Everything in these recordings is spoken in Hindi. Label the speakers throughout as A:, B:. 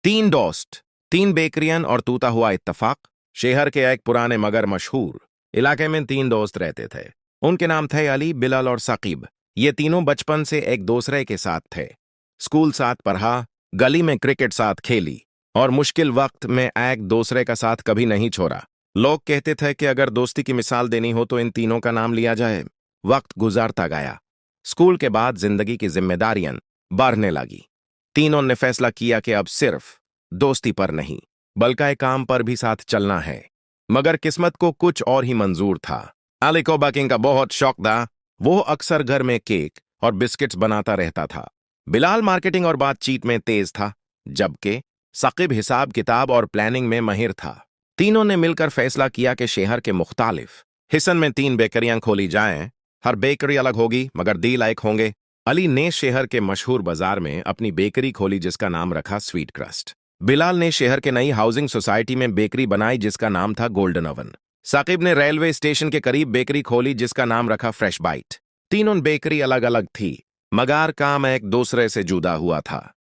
A: तीन दोस्त, तीन बेकरियन और टूटा हुआ इत्तेफाक। शहर के एक पुराने मगर मशहूर इलाके में तीन दोस्त रहते थे। उनके नाम थे अली, बिलाल और साकिब। ये तीनों बचपन से एक दूसरे के साथ थे। स्कूल साथ पढ़ा, गली में क्रिकेट साथ खेली और मुश्किल वक्त में एक दूसरे का साथ कभी नहीं छोड़ा। लोग कहते थे कि अगर दोस्ती की मिसाल देनी हो तो इन तीनों का नाम लिया जाए। वक्त गुजारता गया। स्कूल के बाद जिंदगी की जिम्मेदारियां बढ़ने लगी। तीनों ने फैसला किया कि अब सिर्फ दोस्ती पर नहीं बल्कि काम पर भी साथ चलना है। मगर किस्मत को कुछ और ही मंजूर था। अली को बेकिंग का बहुत शौक था। वो अक्सर घर में केक और बिस्किट्स बनाता रहता था। बिलाल मार्केटिंग और बातचीत में तेज था, जबकि साकिब हिसाब किताब और प्लानिंग में माहिर था। तीनों ने मिलकर फैसला किया कि शहर के मुख्तालिफ हिस्सन में तीन बेकरियां खोली जाएं। हर बेकरी अलग होगी मगर दी लायक होंगे। अली ने शहर के मशहूर बाजार में अपनी बेकरी खोली जिसका नाम रखा स्वीट क्रस्ट। बिलाल ने शहर के नई हाउसिंग सोसाइटी में बेकरी बनाई जिसका नाम था गोल्डन ओवन। साकिब ने रेलवे स्टेशन के करीब बेकरी खोली जिसका नाम रखा फ्रेश बाइट। तीनों बेकरी अलग अलग थी मगर काम एक दूसरे से जुदा हुआ था।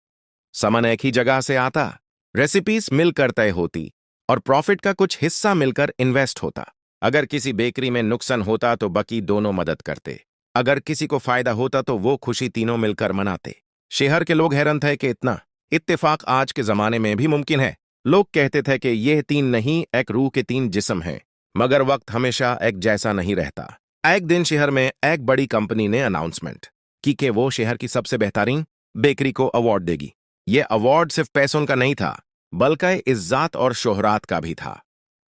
A: सामान एक ही जगह से आता, रेसिपीज मिलकर तय होती और प्रॉफिट का कुछ हिस्सा मिलकर इन्वेस्ट होता। अगर किसी बेकरी में नुकसान होता तो बाकी दोनों मदद करते। अगर किसी को फायदा होता तो वो खुशी तीनों मिलकर मनाते। शहर के लोग हैरान थे कि इतना इत्तेफाक आज के जमाने में भी मुमकिन है। लोग कहते थे कि यह तीन नहीं, एक रूह के तीन जिस्म हैं। मगर वक्त हमेशा एक जैसा नहीं रहता। एक दिन शहर में एक बड़ी कंपनी ने अनाउंसमेंट की कि वो शहर की सबसे बेहतरीन बेकरी को अवार्ड देगी। यह अवार्ड सिर्फ पैसों का नहीं था बल्कि इज्जत और शोहरात का भी था।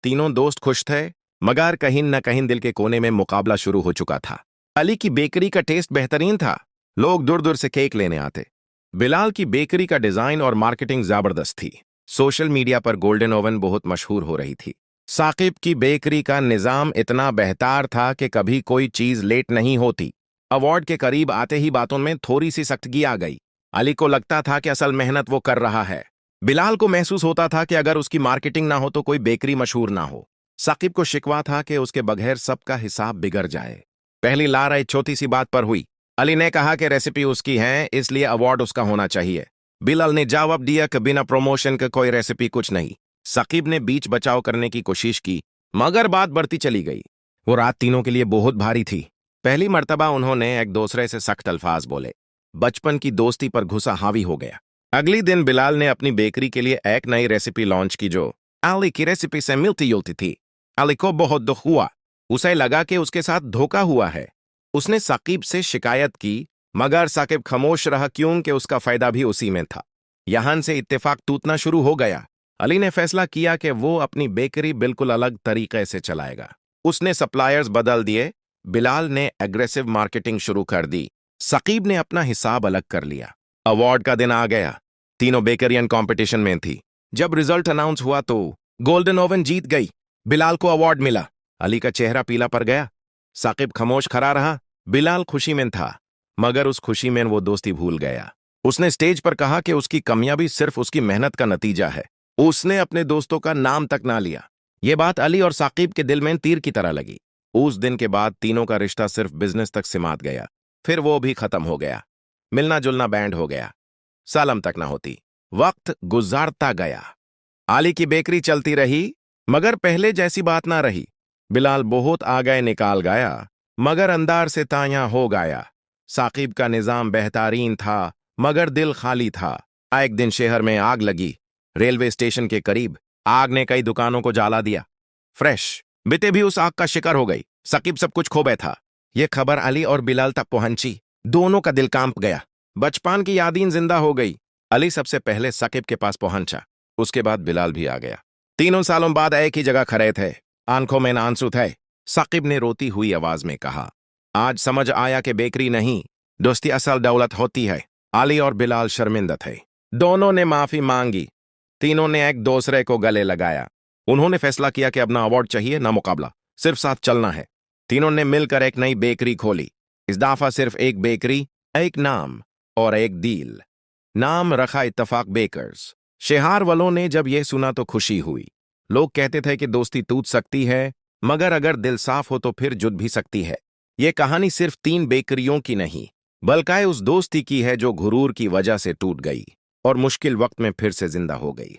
A: तीनों दोस्त खुश थे मगर कहीं न कहीं दिल के कोने में मुकाबला शुरू हो चुका था। अली की बेकरी का टेस्ट बेहतरीन था, लोग दूर दूर से केक लेने आते। बिलाल की बेकरी का डिजाइन और मार्केटिंग जबरदस्त थी। सोशल मीडिया पर गोल्डन ओवन बहुत मशहूर हो रही थी। साकिब की बेकरी का निजाम इतना बेहतर था कि कभी कोई चीज लेट नहीं होती। अवार्ड के करीब आते ही बातों में थोड़ी सी सख्तगी आ गई। अली को लगता था कि असल मेहनत वो कर रहा है। बिलाल को महसूस होता था कि अगर उसकी मार्केटिंग ना हो तो कोई बेकरी मशहूर ना हो। साकिब को शिकवा था कि उसके बगैर सबका हिसाब बिगड़ जाए। पहली लड़ाई छोटी सी बात पर हुई। अली ने कहा कि रेसिपी उसकी है इसलिए अवार्ड उसका होना चाहिए। बिलाल ने जवाब दिया कि बिना प्रमोशन के कोई रेसिपी कुछ नहीं। साकिब ने बीच बचाव करने की कोशिश की मगर बात बढ़ती चली गई। वो रात तीनों के लिए बहुत भारी थी। पहली मर्तबा उन्होंने एक दूसरे से सख्त अल्फाज बोले। बचपन की दोस्ती पर गुस्सा हावी हो गया। अगली दिन बिलाल ने अपनी बेकरी के लिए एक नई रेसिपी लॉन्च की जो अली की रेसिपी से मिलती जुलती थी। अली को बहुत दुख हुआ। उसे लगा कि उसके साथ धोखा हुआ है। उसने साकिब से शिकायत की मगर साकिब खामोश रहा क्योंकि उसका फायदा भी उसी में था। यहां से इत्तेफाक टूटना शुरू हो गया। अली ने फैसला किया कि वो अपनी बेकरी बिल्कुल अलग तरीके से चलाएगा। उसने सप्लायर्स बदल दिए। बिलाल ने एग्रेसिव मार्केटिंग शुरू कर दी। साकिब ने अपना हिसाब अलग कर लिया। अवार्ड का दिन आ गया। तीनों बेकरियन कंपटीशन में थी। जब रिजल्ट अनाउंस हुआ तो गोल्डन ओवन जीत गई। बिलाल को अवार्ड मिला। अली का चेहरा पीला पड़ गया। साकिब खामोश खड़ा रहा। बिलाल खुशी में था मगर उस खुशी में वो दोस्ती भूल गया। उसने स्टेज पर कहा कि उसकी कामयाबी सिर्फ उसकी मेहनत का नतीजा है। उसने अपने दोस्तों का नाम तक ना लिया। ये बात अली और साकिब के दिल में तीर की तरह लगी। उस दिन के बाद तीनों का रिश्ता सिर्फ बिजनेस तक सिमट गया। फिर वो भी खत्म हो गया। मिलना जुलना बैंड हो गया। सलाम तक ना होती। वक्त गुजारता गया। अली की बेकरी चलती रही मगर पहले जैसी बात ना रही। बिलाल बहुत आगे निकाल गया मगर अंदर से ताया हो गया। साकिब का निजाम बेहतरीन था मगर दिल खाली था। एक दिन शहर में आग लगी। रेलवे स्टेशन के करीब आग ने कई दुकानों को जला दिया। फ्रेश बिते भी उस आग का शिकार हो गई। साकिब सब कुछ खो बैठा। यह खबर अली और बिलाल तक पहुंची। दोनों का दिल कांप गया। बचपन की यादें जिंदा हो गई। अली सबसे पहले साकिब के पास पहुंचा। उसके बाद बिलाल भी आ गया। तीनों सालों बाद एक ही जगह खड़े थे। आंखों में आंसू थे। साकिब ने रोती हुई आवाज में कहा, आज समझ आया कि बेकरी नहीं, दोस्ती असल दौलत होती है। अली और बिलाल शर्मिंदा थे। दोनों ने माफी मांगी। तीनों ने एक दूसरे को गले लगाया। उन्होंने फैसला किया कि अब ना अवार्ड चाहिए ना मुकाबला, सिर्फ साथ चलना है। तीनों ने मिलकर एक नई बेकरी खोली। इस दफा सिर्फ एक बेकरी, एक नाम और एक डील। नाम रखा इत्तेफाक बेकर्स। शहर वालों ने जब यह सुना तो खुशी हुई। लोग कहते थे कि दोस्ती टूट सकती है मगर अगर दिल साफ हो तो फिर जुड़ भी सकती है। यह कहानी सिर्फ तीन बेकरियों की नहीं बल्कि उस दोस्ती की है जो गुरूर की वजह से टूट गई। और मुश्किल वक्त में फिर से जिंदा हो गई।